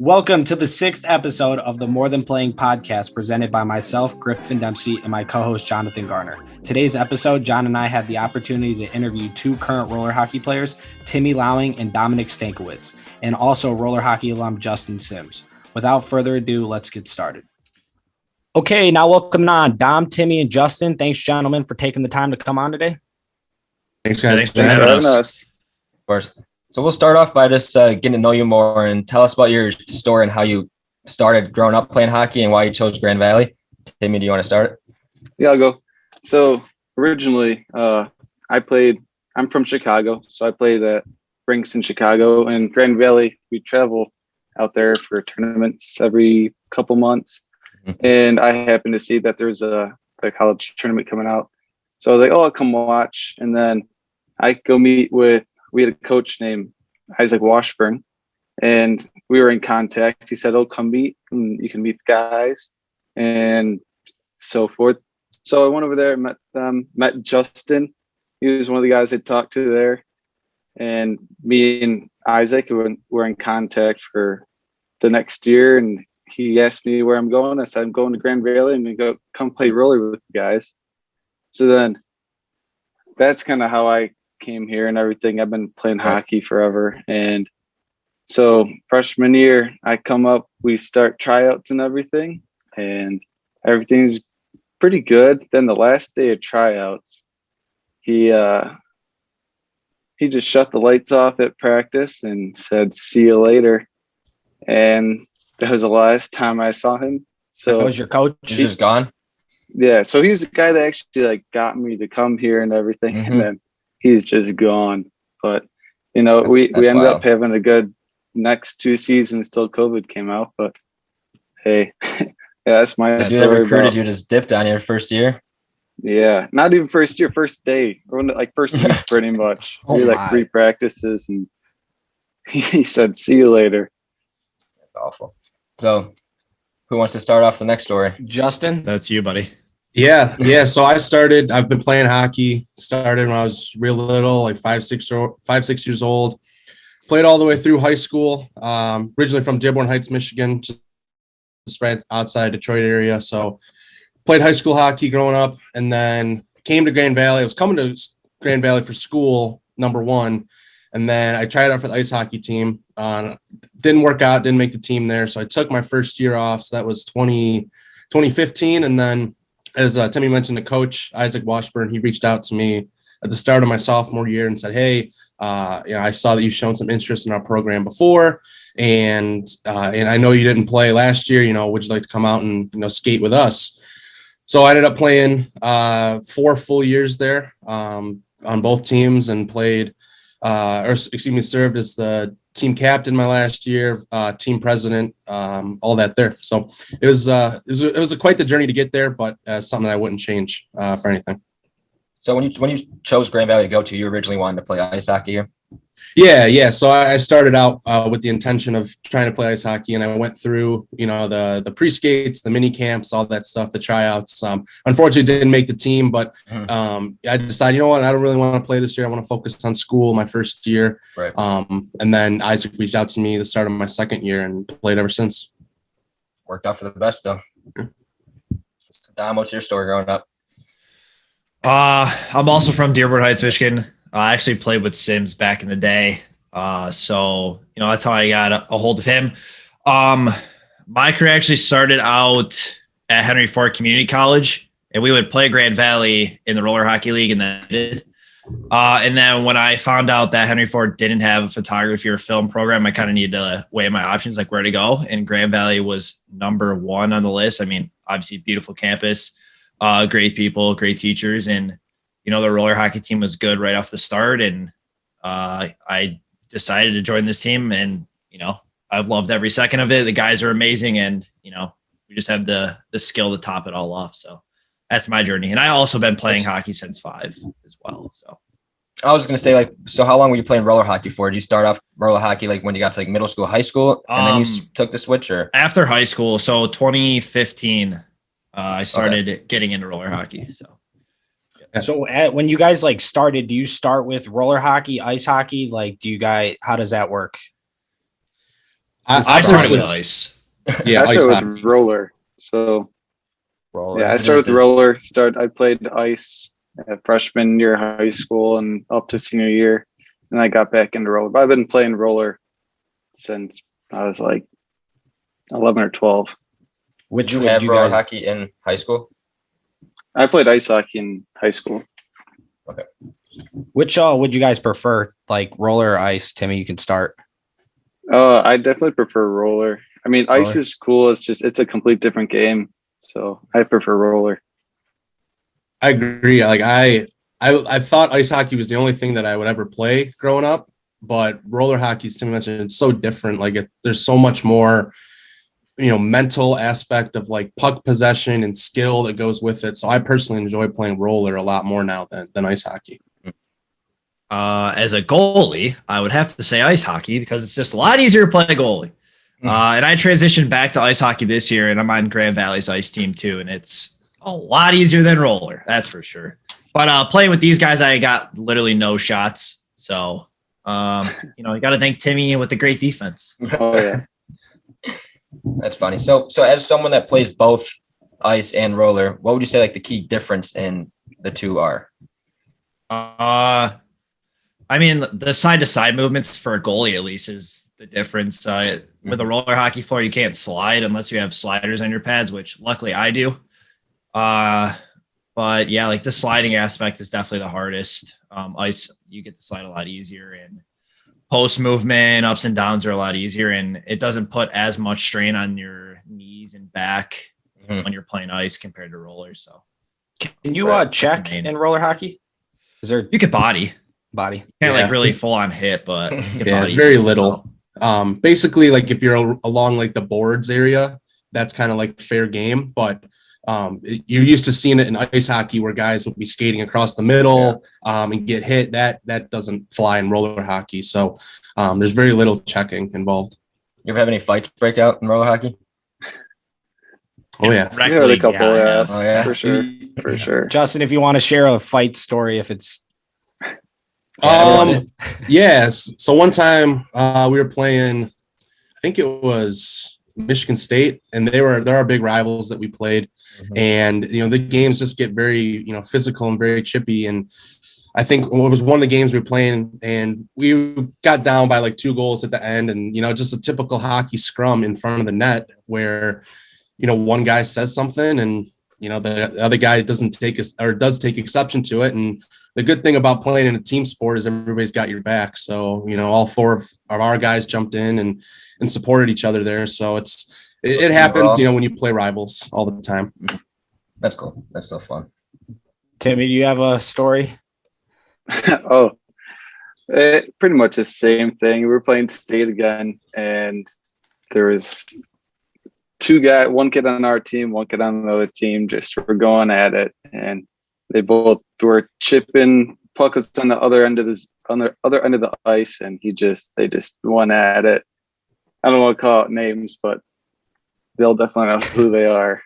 Welcome to the sixth episode of the More Than Playing podcast presented by myself, Griffen Dempsey, and my co-host, Jonathan Garner. Today's episode, John and I had the opportunity to interview two current roller hockey players, Timmy Lauing and Dominic Stankiewicz, and also roller hockey alum Justin Sims. Without further ado, let's get started. Okay, now welcome on Dom, Timmy, and Justin. Thanks, gentlemen, for taking the time to come on today. Thanks, guys. Thanks for having us. Of course. So we'll start off by just getting to know you more and tell us about your story and how you started growing up playing hockey and why you chose Grand Valley. Timmy, do you want to start? Yeah, I'll go. So originally, I'm from Chicago, so I played at rinks in Chicago, and Grand Valley, we travel out there for tournaments every couple months. Mm-hmm. And I happened to see that there's the college tournament coming out. So I was like, oh, I'll come watch. And then I go meet we had a coach named Isaac Washburn, and we were in contact. He said, oh, come meet, and you can meet the guys and so forth. So I went over there, met them, met Justin. He was one of the guys I talked to there. And me and Isaac were in contact for the next year, and he asked me where I'm going. I said, I'm going to Grand Valley, and we go come play roller with the guys. So then that's kind of how I came here and everything. I've been playing hockey forever. And so freshman year, I come up, we start tryouts and everything, and everything's pretty good. Then the last day of tryouts, he just shut the lights off at practice and said, see you later. And that was the last time I saw him. So that was your coach? He's just gone? Yeah. So he's the guy that actually got me to come here and everything. Mm-hmm. And then he's just gone. But, we ended up having a good next 2 seasons till COVID came out. But, hey, yeah, that's my story. The dude that recruited you just dipped on your first year? Yeah, not even first year, first day. Or like first week pretty much. We had like 3 practices, and he said, see you later. That's awful. So who wants to start off the next story? Justin? That's you, buddy. Yeah. So I've been playing hockey, started when I was real little, like 5-6 years old. Played all the way through high school. Originally from Dearborn Heights, Michigan, just right outside Detroit area. So played high school hockey growing up, and then came to Grand Valley. I was coming to Grand Valley for school, number one. And then I tried out for the ice hockey team. Didn't work out, didn't make the team there. So I took my first year off. So that was 2015. And then as Timmy mentioned, the coach, Isaac Washburn, he reached out to me at the start of my sophomore year and said, hey, I saw that you've shown some interest in our program before. And I know you didn't play last year, would you like to come out and, skate with us? So I ended up playing 4 full years there on both teams and served as the team captain my last year, team president, all that there. So it was quite the journey to get there, but something that I wouldn't change for anything. So when you chose Grand Valley to go to, you originally wanted to play ice hockey here? Yeah. So I started out with the intention of trying to play ice hockey, and I went through, the pre-skates, the mini camps, all that stuff, the tryouts. Unfortunately, didn't make the team, but I decided, I don't really want to play this year. I want to focus on school my first year. Right. And then Isaac reached out to me at the start of my second year and played ever since. Worked out for the best, though. Dom, what's your story growing up? I'm also from Dearborn Heights, Michigan. I actually played with Sims back in the day. So that's how I got a hold of him. My career actually started out at Henry Ford Community College, and we would play Grand Valley in the roller hockey league, and then when I found out that Henry Ford didn't have a photography or film program, I kind of needed to weigh my options, like where to go. And Grand Valley was number 1 on the list. I mean, obviously beautiful campus, great people, great teachers, and the roller hockey team was good right off the start. And I decided to join this team, and, I've loved every second of it. The guys are amazing, and, we just have the skill to top it all off. So that's my journey. And I also been playing hockey since 5 as well. So I was going to say, so how long were you playing roller hockey for? Did you start off roller hockey when you got to middle school, high school, and then you took the switch, or after high school? So 2015, I started getting into roller hockey. So when you guys started, do you start with roller hockey, ice hockey? How does that work? I started with personally- ice. Yeah, I ice started hockey. with roller. So Roller. yeah, I started with roller. I played ice freshman year of high school and up to senior year, and I got back into roller. But I've been playing roller since I was like 11 or 12. Which Did you would have you roller guys? hockey in high school? I played ice hockey in high school. Which would you guys prefer, like roller or ice? Timmy, you can start. I definitely prefer roller. I mean, ice Roller. is cool. It's a complete different game. So I prefer roller. I agree. Like I thought ice hockey was the only thing that I would ever play growing up, but roller hockey, as Tim mentioned, it's so different. Like there's so much more, mental aspect of like puck possession and skill that goes with it. So I personally enjoy playing roller a lot more now than ice hockey. As a goalie, I would have to say ice hockey because it's just a lot easier to play goalie. And I transitioned back to ice hockey this year, and I'm on Grand Valley's ice team too, and it's a lot easier than roller, that's for sure. But playing with these guys, I got literally no shots. So, you got to thank Timmy with the great defense. Oh yeah. That's funny. So as someone that plays both ice and roller, what would you say like the key difference in the two are? I mean, the side-to-side movements for a goalie at least is the difference. With a roller hockey floor, you can't slide unless you have sliders on your pads, which luckily I do. But yeah, like the sliding aspect is definitely the hardest. Ice, you get to slide a lot easier, and post movement, ups and downs are a lot easier, and it doesn't put as much strain on your knees and back when you're playing ice compared to roller. So Can you check in roller hockey? Is there you could body body? can't Yeah. like really full on hit, but you can Yeah, body very yourself. little. Basically, like if you're along like the boards area, that's kind of like fair game. But you're used to seeing it in ice hockey where guys will be skating across the middle and get hit. That doesn't fly in roller hockey. So there's very little checking involved. You ever have any fights break out in roller hockey? Oh yeah. Rec Yeah, a league, couple. I Yeah, have. Oh yeah. for sure. Justin, if you want to share a fight story, if it's Yes. So one time we were playing, I think it was Michigan State, and they're our big rivals that we played. And the games just get very physical and very chippy. And I think it was one of the games we were playing, and we got down by like 2 goals at the end, and just a typical hockey scrum in front of the net where one guy says something, and the other guy does take exception to it. And the good thing about playing in a team sport is everybody's got your back. So all 4 of our guys jumped in and supported each other there. So it happens, when you play rivals all the time. That's cool. That's so fun. Timmy, do you have a story? Pretty much the same thing. We were playing state again, and there was 2 guys, one kid on our team, one kid on another team, just were going at it, and they both were chipping. Puck was on the other end of the ice, and they just went at it. I don't want to call out names, but they'll definitely know who they are.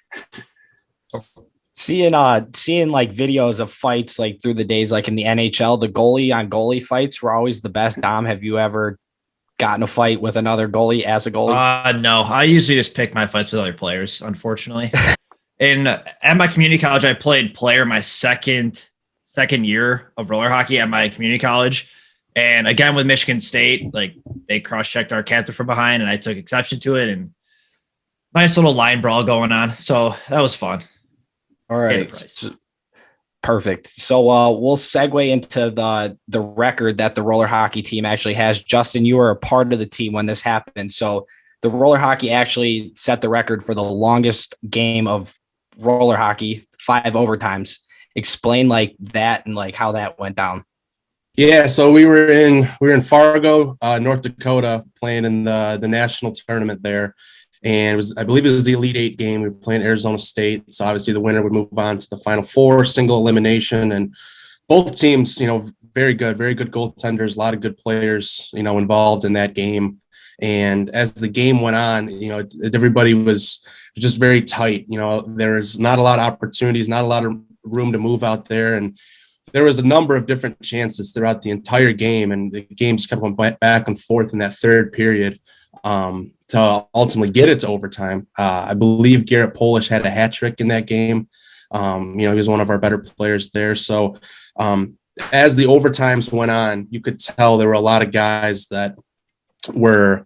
Seeing like videos of fights like through the days, like in the NHL, the goalie on goalie fights were always the best. Dom, have you ever gotten a fight with another goalie as a goalie? No, I usually just pick my fights with other players, unfortunately. At my community college, I played player my second year of roller hockey at my community college. And again, with Michigan State, like they cross-checked our captain from behind, and I took exception to it, and nice little line brawl going on. So that was fun. All right. Perfect. So we'll segue into the record that the roller hockey team actually has. Justin, you were a part of the team when this happened. So the roller hockey actually set the record for the longest game of roller hockey, 5 overtimes. Explain like that and like how that went down. Yeah, so we were in Fargo, North Dakota, playing in the national tournament there. And I believe it was the Elite 8 game. We were playing Arizona State. So obviously the winner would move on to the Final Four, single elimination. And both teams, very good goaltenders, a lot of good players, involved in that game. And as the game went on, everybody was just very tight. There was not a lot of opportunities, not a lot of room to move out there. And there was a number of different chances throughout the entire game. And the game just kept going back and forth in that third period. to ultimately get it to overtime. I believe Garrett Polish had a hat trick in that game. He was one of our better players there. So as the overtimes went on, you could tell there were a lot of guys that were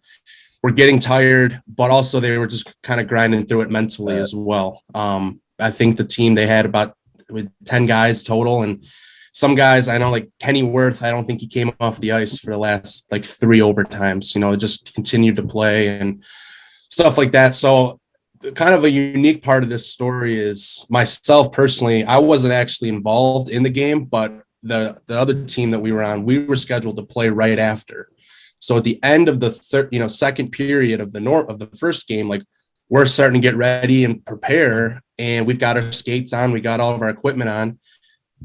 getting tired, but also they were just kind of grinding through it mentally as well. I think the team, they had about 10 guys total, and some guys, I know, like Kenny Worth, I don't think he came off the ice for the last like 3 overtimes, just continued to play and stuff like that. So kind of a unique part of this story is myself personally, I wasn't actually involved in the game, but the other team that we were on, we were scheduled to play right after. So at the end of the second period of the first game, like we're starting to get ready and prepare, and we've got our skates on, we got all of our equipment on,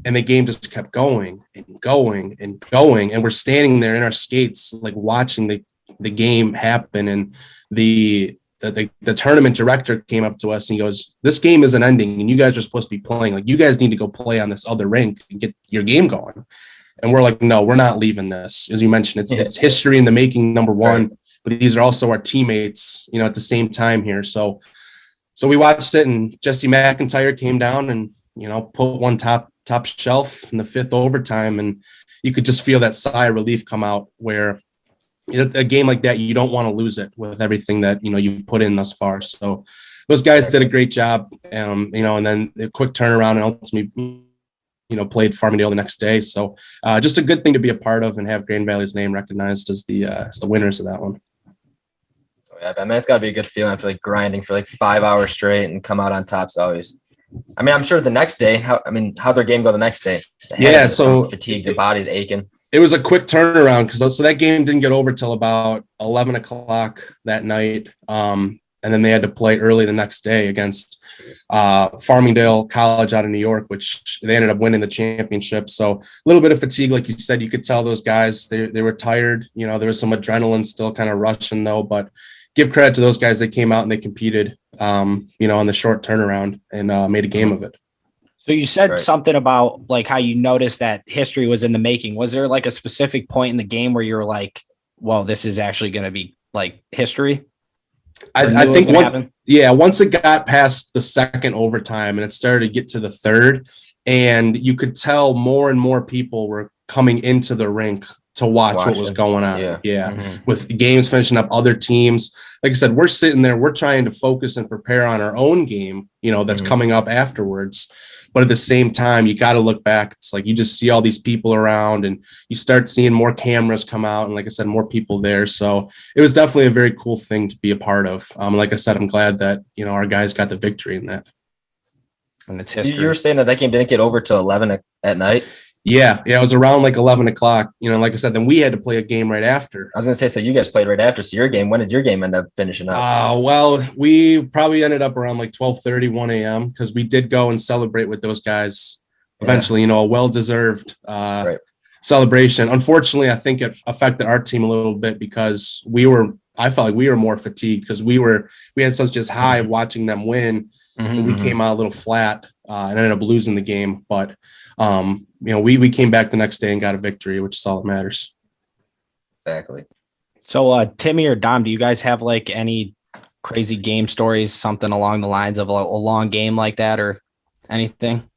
and the game just kept going and going and going. And we're standing there in our skates, like watching the game happen. And the tournament director came up to us and he goes, "This game isn't ending, and you guys are supposed to be playing. Like, you guys need to go play on this other rink and get your game going." And we're like, "No, we're not leaving this." As you mentioned, it's history in the making, number one, right. But these are also our teammates, at the same time here. So we watched it, and Jesse McIntyre came down and, put one top shelf in the 5th overtime. And you could just feel that sigh of relief come out, where a game like that, you don't want to lose it with everything that, you put in thus far. So those guys did a great job, and then a quick turnaround, and ultimately, played Farmingdale the next day. So just a good thing to be a part of and have Grand Valley's name recognized as the winners of that one. So yeah, I mean, it's got to be a good feeling for like grinding for like 5 hours straight and come out on top. So always, I mean, I'm sure the next day, how'd their game go the next day? So fatigue, the body's aching. It was a quick turnaround so that game didn't get over till about 11 o'clock that night. And then they had to play early the next day against Farmingdale College out of New York, which they ended up winning the championship. So a little bit of fatigue, like you said, you could tell those guys, they were tired. There was some adrenaline still kind of rushing though, but give credit to those guys. They came out and they competed, on the short turnaround and made a game of it. So you said something about like how you noticed that history was in the making. Was there like a specific point in the game where you were like, well, this is actually going to be like history? I think once it got past the second overtime and it started to get to the third, and you could tell more and more people were coming into the rink to watch what was going on. Yeah. Mm-hmm. With games finishing up, other teams, like I said, we're sitting there, we're trying to focus and prepare on our own game, that's coming up afterwards. But at the same time, you got to look back. It's like you just see all these people around, and you start seeing more cameras come out, and like I said, more people there. So it was definitely a very cool thing to be a part of. Like I said, I'm glad that our guys got the victory in that. And it's history. You were saying that game didn't get over till 11 at night. Yeah, it was around like 11 o'clock. Like I said, then we had to play a game right after. I was going to say, so you guys played right after. So when did your game end up finishing up? Well, we probably ended up around like 12:30, 1 a.m. because we did go and celebrate with those guys eventually, a well-deserved celebration. Unfortunately, I think it affected our team a little bit because I felt like we were more fatigued because we had such just high watching them win. And we came out a little flat and ended up losing the game. But, we came back the next day and got a victory, which is all that matters. Exactly. So, Timmy or Dom, do you guys have like any crazy game stories, something along the lines of a long game like that or anything?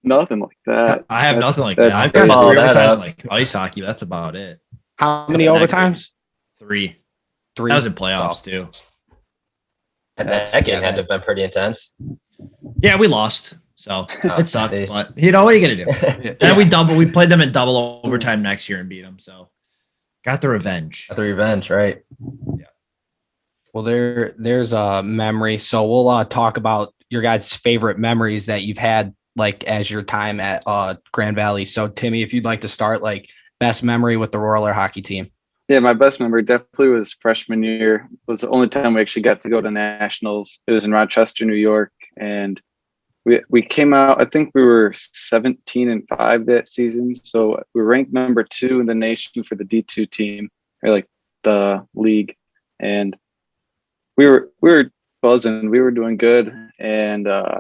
Nothing like that. I have nothing like that. I've got 3 overtimes like ice hockey. That's about it. How many overtimes? 3. That was in playoffs too. And that game had to have been pretty intense. Yeah, we lost. So it sucked, but what are you gonna do? And we played them in double overtime next year and beat them. So got the revenge. Right? Yeah. Well, there's a memory. So we'll talk about your guys' favorite memories that you've had like as your time at Grand Valley. So Timmy, if you'd like to start, like best memory with the roller hockey team. Yeah, my best memory definitely was freshman year. It was the only time we actually got to go to nationals. It was in Rochester, New York, and we came out, I think we were 17-5 that season. So we were ranked number 2 in the nation for the D2 team, or like the league. And we were buzzing. We were doing good. And my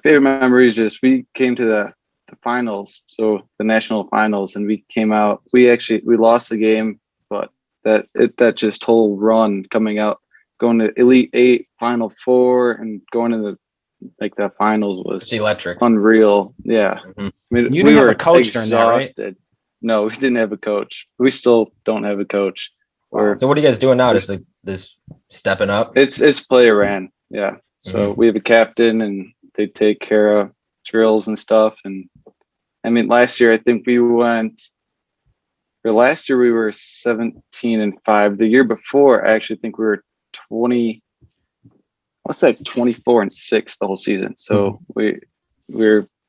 favorite memory is just we came to the finals, so the national finals, and we came out. We lost the game, but that just whole run coming out, going to Elite Eight, Final Four, and going to the finals was electric, unreal. Yeah, mm-hmm. I mean, you didn't have a coach during that, right? No, we didn't have a coach. We still don't have a coach. Wow. So what are you guys doing now? Just stepping up? It's player ran. Yeah. So we have a captain, and they take care of drills and stuff. And I mean, last year I think we were 17-5. The year before, I actually think we were 24-6 the whole season. So we're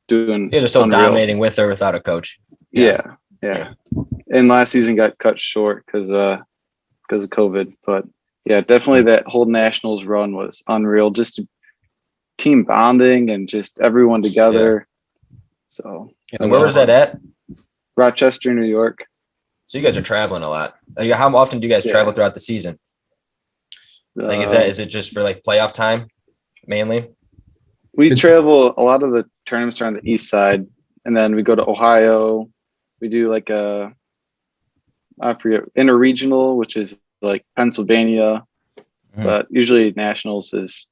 doing. You guys are still dominating with or without a coach. Yeah. And last season got cut short because of COVID. But yeah, definitely that whole nationals run was unreal. Just team bonding and just everyone together. Yeah. So. And where was that at? Rochester, New York. So you guys are traveling a lot. How often do you guys travel throughout the season? Is it just for playoff time mainly? We travel a lot of the tournaments are on the east side, and then we go to Ohio. We do I forget, interregional, which is Pennsylvania, but usually nationals is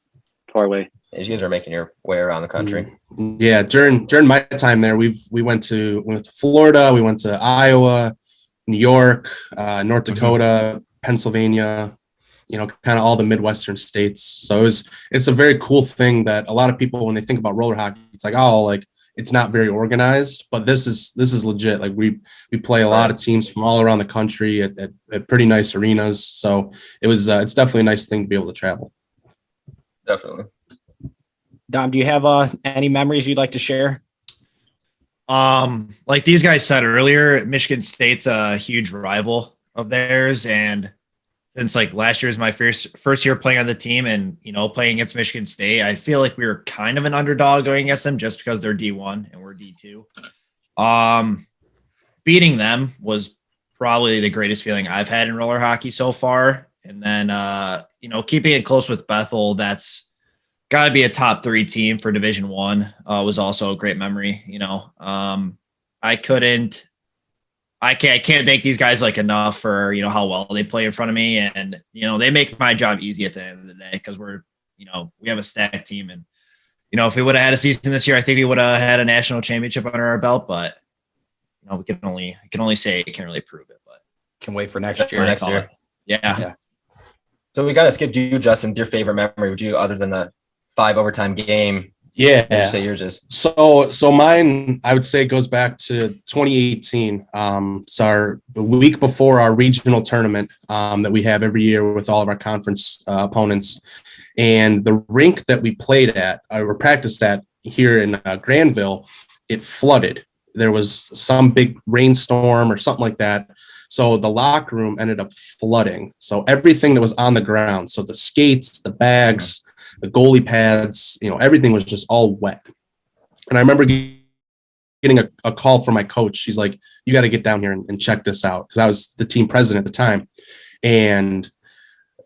far away. You guys are making your way around the country. Yeah, during my time there, we went to Florida, we went to Iowa, New York, North Dakota, Pennsylvania, kind of all the Midwestern states. So it's a very cool thing that a lot of people, when they think about roller hockey, it's it's not very organized, but this is legit. We play a lot of teams from all around the country at pretty nice arenas. So it's definitely a nice thing to be able to travel. Definitely. Dom, do you have any memories you'd like to share? Like these guys said earlier, Michigan State's a huge rival of theirs, and since last year is my first year playing on the team, and playing against Michigan State, I feel like we were kind of an underdog going against them just because they're D1 and we're D2. Beating them was probably the greatest feeling I've had in roller hockey so far, and then keeping it close with Bethel, that's got to be a top 3 team for Division I. Was also a great memory. I can't thank these guys enough for how well they play in front of me, and they make my job easy at the end of the day because we're we have a stacked team, and if we would have had a season this year, I think we would have had a national championship under our belt. But we can only say it, can't really prove it. But can wait for next year. Yeah. So we kind of skipped you, Justin. Your favorite memory would you, other than the 5 overtime game? Yeah. What would you say yours is? So mine, I would say, goes back to 2018. So the week before our regional tournament that we have every year with all of our conference opponents, and the rink that we played at or practiced at here in Granville, it flooded. There was some big rainstorm or something like that. So the locker room ended up flooding. So everything that was on the ground, so the skates, the bags, the goalie pads, everything was just all wet. And I remember getting a call from my coach. She's like, you got to get down here and check this out. Because I was the team president at the time. And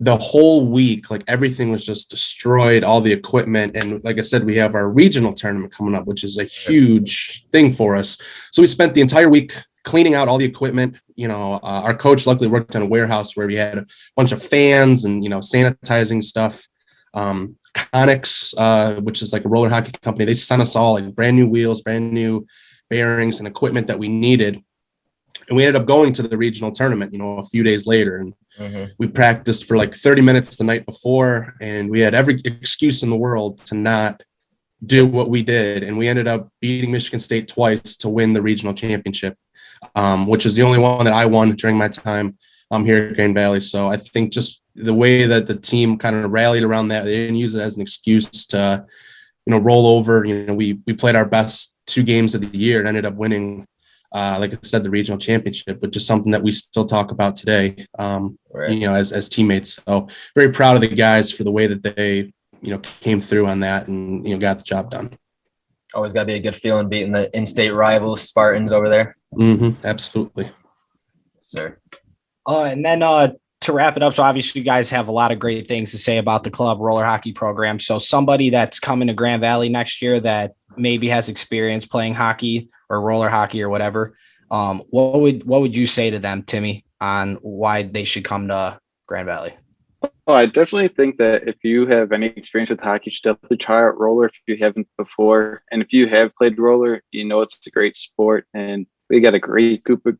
the whole week, everything was just destroyed, all the equipment. And like I said, we have our regional tournament coming up, which is a huge thing for us. So we spent the entire week cleaning out all the equipment. Our coach luckily worked in a warehouse where we had a bunch of fans and, sanitizing stuff. Connex, which is a roller hockey company, they sent us all brand new wheels, brand new bearings and equipment that we needed. And we ended up going to the regional tournament, a few days later. And we practiced for 30 minutes the night before, and we had every excuse in the world to not do what we did. And we ended up beating Michigan State twice to win the regional championship, which is the only one that I won during my time here at Grand Valley. So I think just the way that the team kind of rallied around that, they didn't use it as an excuse to, roll over. We played our best 2 games of the year and ended up winning, like I said, the regional championship, which is something that we still talk about today, as teammates. So very proud of the guys for the way that they, came through on that and, got the job done. Always got to be a good feeling beating the in-state rivals, Spartans over there. Absolutely. Sir. And then to wrap it up, so obviously you guys have a lot of great things to say about the club roller hockey program. So somebody that's coming to Grand Valley next year that maybe has experience playing hockey or roller hockey or whatever, what would you say to them, Timmy? on why they should come to Grand Valley? Oh, I definitely think that if you have any experience with hockey, you should definitely try out roller if you haven't before. And if you have played roller, you know it's a great sport, and we got a great group of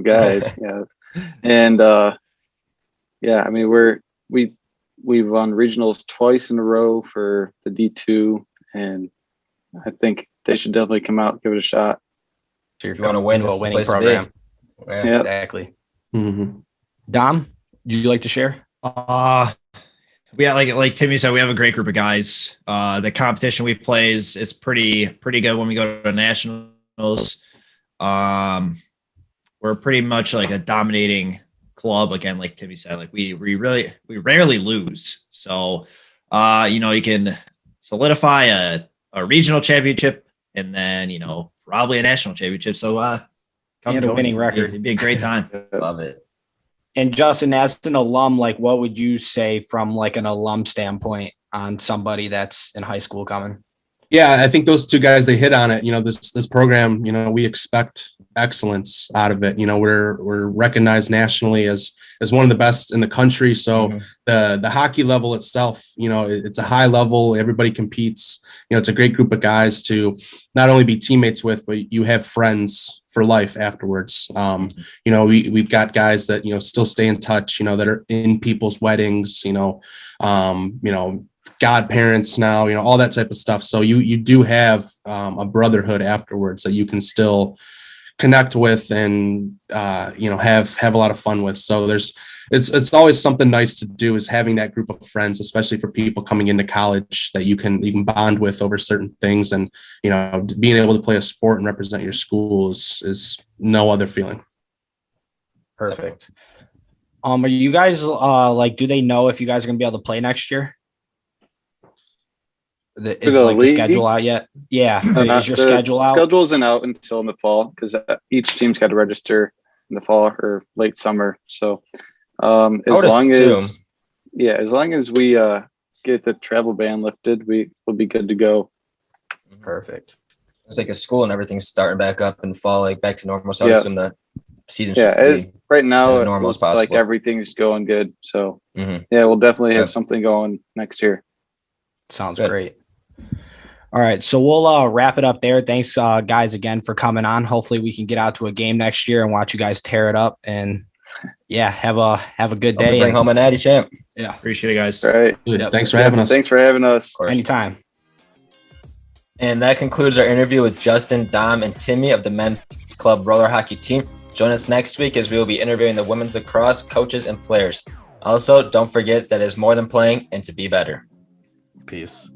guys. Yeah, and yeah, I mean we've won regionals twice in a row for the D2, and I think they should definitely come out and give it a shot. So if you want to win, a winning program. Yeah, exactly. Mm-hmm. Dom, would you like to share? We got like Timmy said, we have a great group of guys. The competition we play is pretty good when we go to nationals. We're pretty much like a dominating club again, like Timmy said. Like we rarely lose. So you can solidify a regional championship and then probably a national championship. So come to a winning record. It'd be a great time. Love it. And Justin, as an alum, like what would you say from like an alum standpoint on somebody that's in high school coming? Yeah, I think those two guys, they hit on it. This program, we expect excellence out of it. We're recognized nationally as one of the best in the country. So the hockey level itself, it's a high level. Everybody competes. It's a great group of guys to not only be teammates with, but you have friends for life afterwards. We've got guys that still stay in touch. That are in people's weddings. Godparents now, all that type of stuff. So you do have a brotherhood afterwards that you can still connect with and have a lot of fun with. So it's always something nice to do, is having that group of friends, especially for people coming into college, that you can bond with over certain things. And being able to play a sport and represent your school is no other feeling. Perfect. Are you guys do they know if you guys are gonna be able to play next year? Is the schedule out yet? Yeah. Is your schedule out? Schedule isn't out until in the fall, because each team's got to register in the fall or late summer. So as long as we get the travel ban lifted, we will be good to go. Perfect. It's like a school and everything's starting back up in fall, like back to normal. So I assume the season should be right now as normal as possible. Like everything's going good. So we'll definitely have something going next year. Sounds great. All right, so we'll wrap it up there. Thanks, guys, again for coming on. Hopefully, we can get out to a game next year and watch you guys tear it up. And have a good day. Bring home a natty champ. Yeah, appreciate it, guys. All right, thanks for having us. Thanks for having us. Anytime. And that concludes our interview with Justin, Dom, and Timmy of the men's club roller hockey team. Join us next week as we will be interviewing the women's lacrosse coaches and players. Also, don't forget that it's more than playing and to be better. Peace.